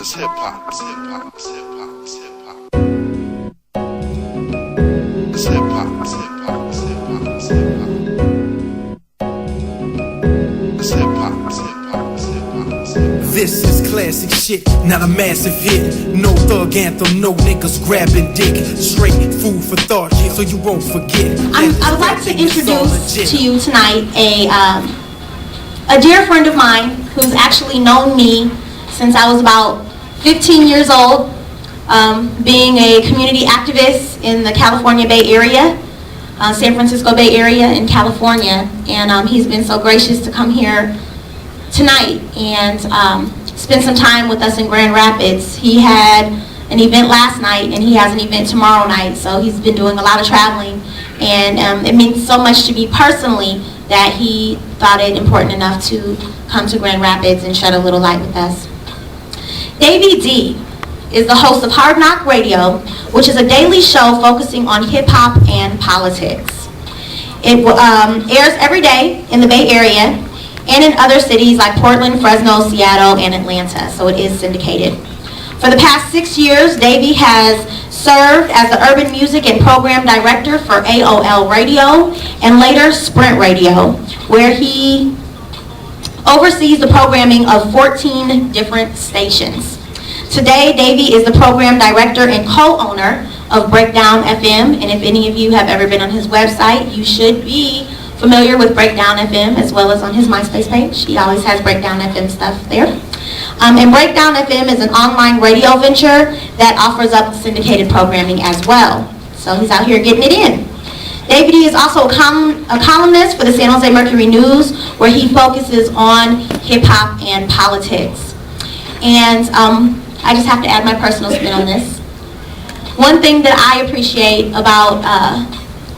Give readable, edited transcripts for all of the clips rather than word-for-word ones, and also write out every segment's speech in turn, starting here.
It's hip hop. It's hip hop. It's hip hop. It's hip hop. It's hip hop. It's hip hop. It's hip hop. It's hip hop. It's hip hop. It's hip hop. It's hip hop. It's hip hop. This is classic shit, not a massive hit. No thug anthem, no niggas grabbing dick. Straight food for thought, so you won't forget. I would like to introduce to you tonight a dear friend of mine who's actually known me since I was about 15 years old, being a community activist in the California Bay Area, San Francisco Bay Area in California, and he's been so gracious to come here tonight and spend some time with us in Grand Rapids. He had an event last night and he has an event tomorrow night, so he's been doing a lot of traveling, and it means so much to me personally that he thought it important enough to come to Grand Rapids and shed a little light with us. Davey-D is the host of Hard Knock Radio, which is a daily show focusing on hip-hop and politics. It airs every day in the Bay Area and in other cities like Portland, Fresno, Seattle, and Atlanta, so it is syndicated. For the past 6 years, Davey has served as the Urban Music and Program Director for AOL Radio and later Sprint Radio, where he oversees the programming of 14 different stations. Today, Davey is the Program Director and co-owner of Breakdown FM, and if any of you have ever been on his website, you should be familiar with Breakdown FM as well as on his MySpace page. He always has Breakdown FM stuff there. And Breakdown FM is an online radio venture that offers up syndicated programming as well. So he's out here getting it in. Davey-D is also a columnist for the San Jose Mercury News, where he focuses on hip-hop and politics. And I just have to add my personal spin on this. One thing that I appreciate about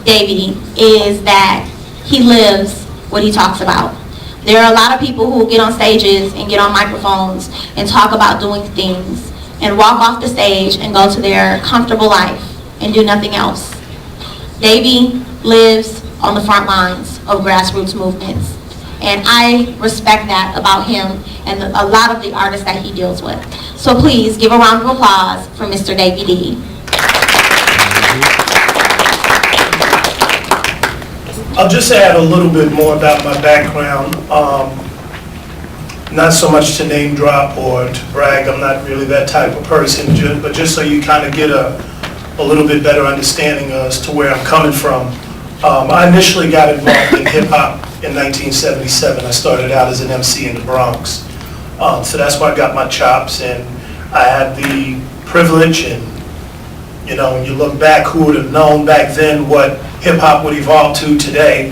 Davey is that he lives what he talks about. There are a lot of people who get on stages and get on microphones and talk about doing things and walk off the stage and go to their comfortable life and do nothing else. Davey lives on the front lines of grassroots movements, and I respect that about him and a lot of the artists that he deals with. So please give a round of applause for Mr. Davey-D. I'll just add a little bit more about my background. Not so much to name drop or to brag, I'm not really that type of person, but just so you kind of get a little bit better understanding as to where I'm coming from. I initially got involved in hip-hop in 1977. I started out as an MC in the Bronx. So that's where I got my chops, and I had the privilege, and you know, when you look back, who would have known back then what hip-hop would evolve to today.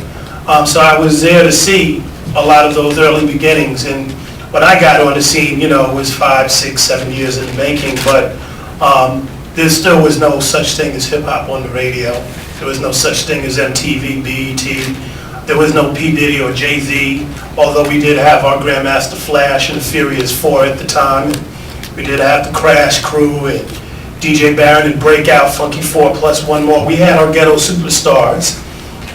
So I was there to see a lot of those early beginnings, and when I got on the scene, you know, it was 5, 6, 7 years in the making, but there still was no such thing as hip-hop on the radio. There was no such thing as MTV, BET. There was no P. Diddy or Jay-Z, although we did have our Grandmaster Flash and the Furious 4 at the time. We did have the Crash Crew and DJ Barron and Breakout, Funky 4 plus one more. We had our ghetto superstars.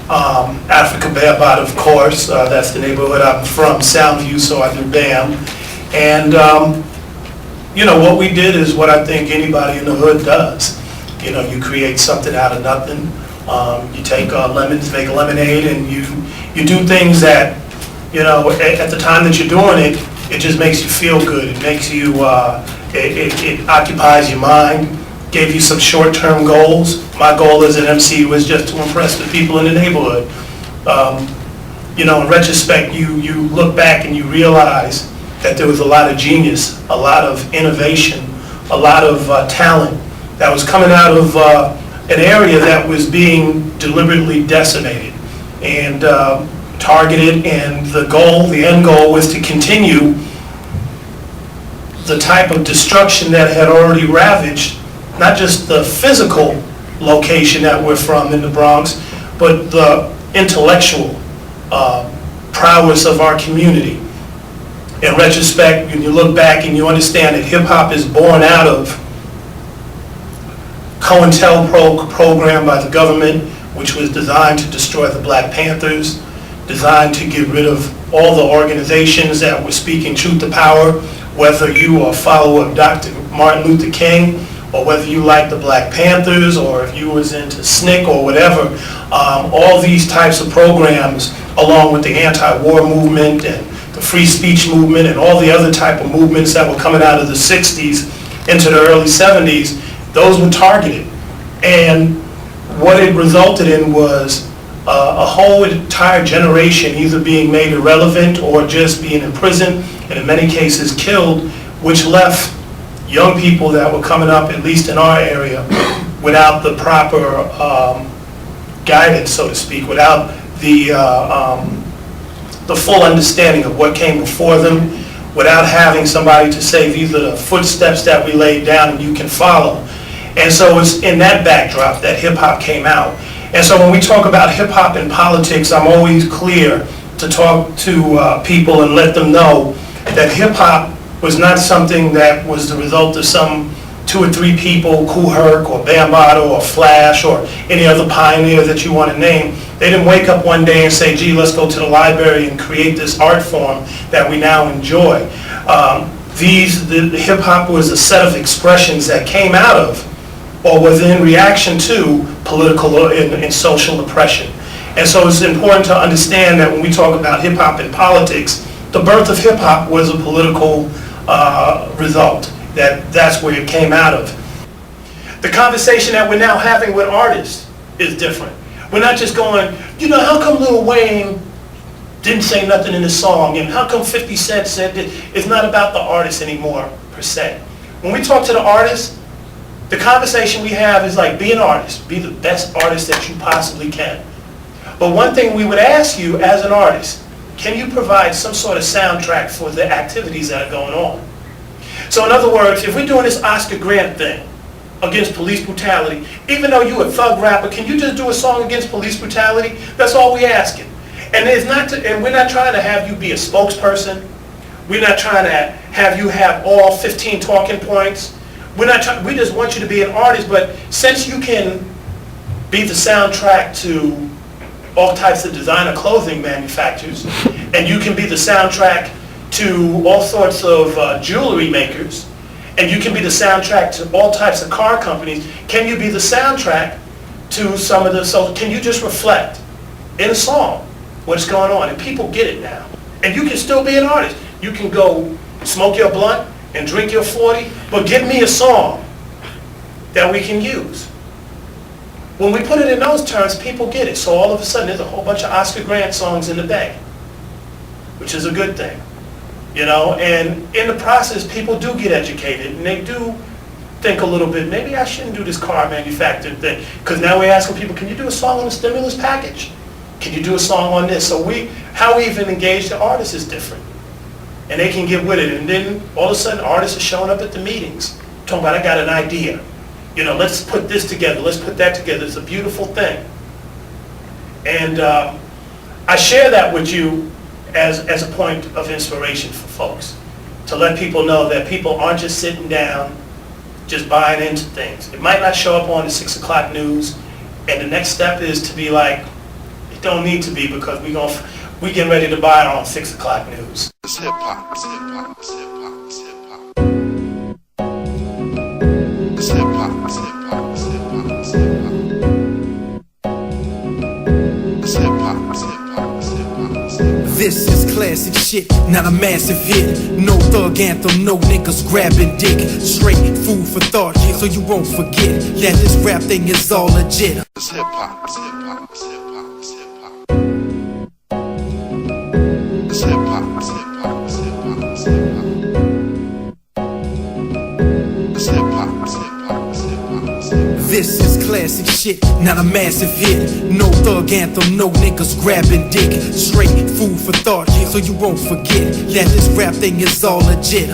Africa Bearbot, of course, that's the neighborhood I'm from, Soundview, so I do BAM. And you know, what we did is what I think anybody in the hood does. You know, you create something out of nothing. You take lemons, make lemonade, and you do things that, you know, at the time that you're doing it, it just makes you feel good. It makes you, it occupies your mind, gave you some short-term goals. My goal as an MC was just to impress the people in the neighborhood. You know, in retrospect, you look back and you realize that there was a lot of genius, a lot of innovation, a lot of talent that was coming out of an area that was being deliberately decimated and targeted, and the end goal was to continue the type of destruction that had already ravaged not just the physical location that we're from in the Bronx, but the intellectual prowess of our community. In retrospect, when you look back and you understand that hip-hop is born out of COINTELPRO program by the government, which was designed to destroy the Black Panthers, designed to get rid of all the organizations that were speaking truth to power, whether you are a follower of Dr. Martin Luther King, or whether you like the Black Panthers, or if you was into SNCC or whatever, all these types of programs, along with the anti-war movement and the free speech movement and all the other type of movements that were coming out of the 60s into the early 70s, those were targeted. And what it resulted in was a whole entire generation either being made irrelevant or just being imprisoned, and in many cases killed, which left young people that were coming up, at least in our area, without the proper guidance, so to speak, without the full understanding of what came before them, without having somebody to say these are the footsteps that we laid down and you can follow. And so it's in that backdrop that hip-hop came out. And so when we talk about hip-hop and politics, I'm always clear to talk to people and let them know that hip-hop was not something that was the result of some 2 or 3 people, Kool Herc or Bambaataa or Flash or any other pioneer that you want to name. They didn't wake up one day and say, gee, let's go to the library and create this art form that we now enjoy. The hip-hop was a set of expressions that came out of or was in reaction to political and social oppression. And so it's important to understand that when we talk about hip-hop and politics, the birth of hip-hop was a political result. That's where it came out of. The conversation that we're now having with artists is different. We're not just going, you know, how come Lil Wayne didn't say nothing in the song, and how come 50 Cent said that? It's not about the artist anymore, per se. When we talk to the artist, the conversation we have is like, be an artist. Be the best artist that you possibly can. But one thing we would ask you as an artist, can you provide some sort of soundtrack for the activities that are going on? So in other words, if we're doing this Oscar Grant thing against police brutality, even though you're a thug rapper, can you just do a song against police brutality? That's all we're asking. And we're not trying to have you be a spokesperson. We're not trying to have you have all 15 talking points. We just want you to be an artist, but since you can be the soundtrack to all types of designer clothing manufacturers, and you can be the soundtrack to all sorts of jewelry makers, and you can be the soundtrack to all types of car companies, can you be the soundtrack to some of the, so can you just reflect in a song what's going on? And people get it now. And you can still be an artist. You can go smoke your blunt and drink your 40, but give me a song that we can use. When we put it in those terms, people get it. So all of a sudden, there's a whole bunch of Oscar Grant songs in the bag, which is a good thing. You know, and in the process, people do get educated, and they do think a little bit, maybe I shouldn't do this car manufacturing thing, because now we're asking people, can you do a song on the stimulus package? Can you do a song on this? So how we even engage the artists is different, and they can get with it. And then all of a sudden, artists are showing up at the meetings, talking about, I got an idea. You know, let's put this together, let's put that together. It's a beautiful thing. And I share that with you as a point of inspiration for folks, to let people know that people aren't just sitting down, just buying into things. It might not show up on the 6 o'clock news, and the next step is to be like, it don't need to be, because we getting ready to buy it on 6 o'clock news. It's hip-hop, it's hip-hop, it's hip-hop, it's hip-hop. It's hip-hop, it's hip-hop, it's hip-hop, it's hip-hop. It's hip-hop, it's hip-hop, it's hip-hop, it's hip-hop. This is classic shit, not a massive hit. No thug anthem, no niggas grabbing dick. Straight food for thought, so you won't forget that this rap thing is all legit. It's hip-hop, it's hip-hop, it's hip-hop, it's hip-hop. It's hip-hop, it's hip-hop, it's hip-hop, it's hip-hop. It's hip-hop, it's hip-hop, it's hip-hop, it's hip-hop. This is classic shit, not a massive hit. No thug anthem, no niggas grabbing dick. Straight food for thought, so you won't forget that this rap thing is all legit.